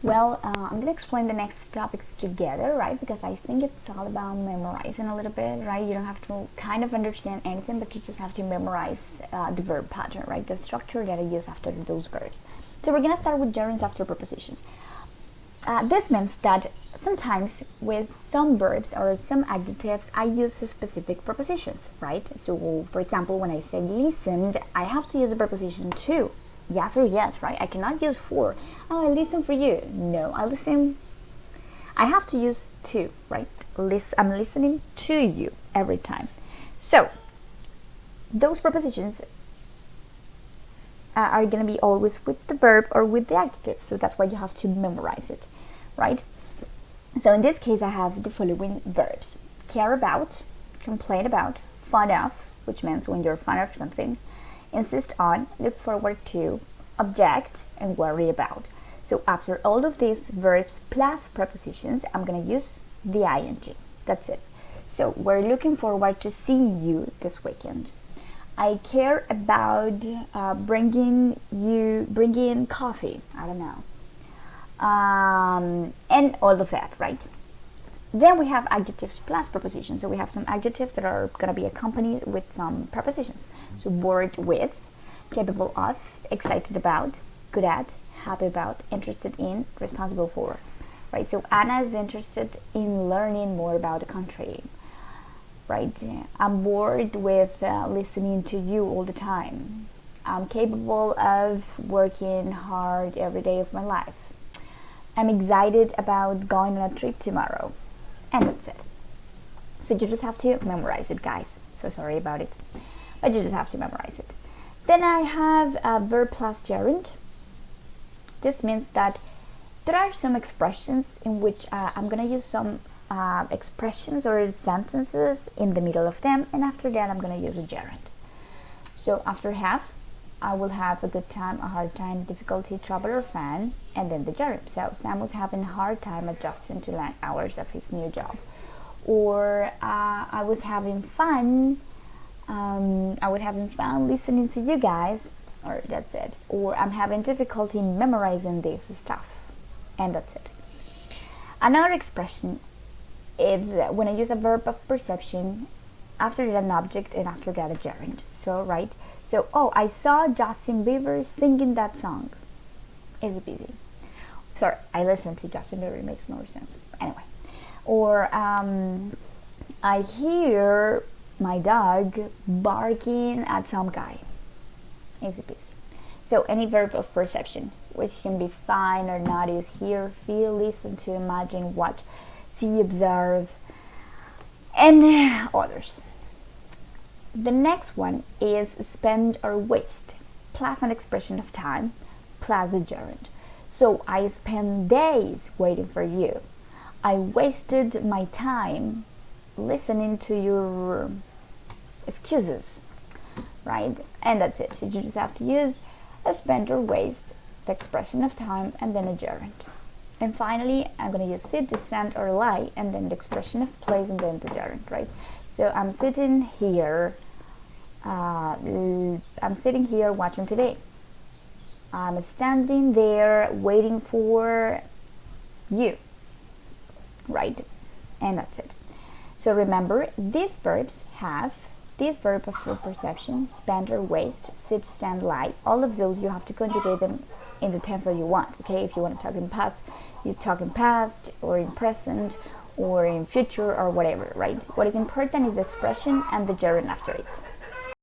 Well, I'm gonna explain the next topics together, right? Because I think it's all about memorizing a little bit, right? You don't have to kind of understand anything, but you just have to memorize the verb pattern, right? The structure that I use after those verbs. So we're gonna start with gerunds after prepositions. This means that sometimes with some verbs or some adjectives, I use specific prepositions, right? So, for example, when I say listened, I have to use a preposition to. Yes or yes, right? I cannot use for. Oh, I listen for you. No, I listen. I have to use to, right? I'm listening to you every time. So, those prepositions are going to be always with the verb or with the adjective. So that's why you have to memorize it, right? So in this case, I have the following verbs: care about, complain about, fond of, which means when you're fond of something, insist on, look forward to, object, and worry about. So after all of these verbs plus prepositions, I'm going to use the ing. That's it. So we're looking forward to seeing you this weekend. I care about bringing coffee. I don't know. And all of that, right? Then we have adjectives plus prepositions. So we have some adjectives that are going to be accompanied with some prepositions. So bored with, capable of, excited about, good at, happy about, interested in, responsible for, right? So Anna is interested in learning more about the country, right? I'm bored with listening to you all the time. I'm capable of working hard every day of my life. I'm excited about going on a trip tomorrow. And that's it. So you just have to memorize it, guys. So sorry about it, but you just have to memorize it. Then I have a verb plus gerund. This means that there are some expressions in which I'm going to use some expressions or sentences in the middle of them, and after that I'm going to use a gerund. So after have, I will have a good time, a hard time, difficulty, trouble, or fun, and then the gerund. So Sam was having a hard time adjusting to long hours of his new job. Or I was having fun. Listening to you guys, or that's it. Or I'm having difficulty memorizing this stuff, and that's it. Another expression is when I use a verb of perception, after that an object, and after that a gerund. So, right? So, oh, I saw Justin Bieber singing that song. Easy peasy. Sorry, I listened to Justin Bieber, it makes more sense. Anyway. Or, I hear my dog barking at some guy. Easy peasy. So, any verb of perception, which can be find or notice, hear, feel, listen to, imagine, watch, see, observe, and others. The next one is spend or waste, plus an expression of time, plus a gerund. So I spent days waiting for you. I wasted my time listening to your excuses, right? And that's it. You just have to use a spend or waste, the expression of time, and then a gerund. And finally, I'm going to use sit, stand, or lie, and then the expression of place, and then the gerund, right? So I'm sitting here. I'm sitting here watching TV. I'm standing there waiting for you, right? And that's it. So remember, these verbs have this verb of perception, spend or waste, sit, stand, lie. All of those you have to conjugate them in the tense that you want. Okay, if you want to talk in past, you talk in past, or in present, or in future, or whatever, right? What is important is the expression and the gerund after it.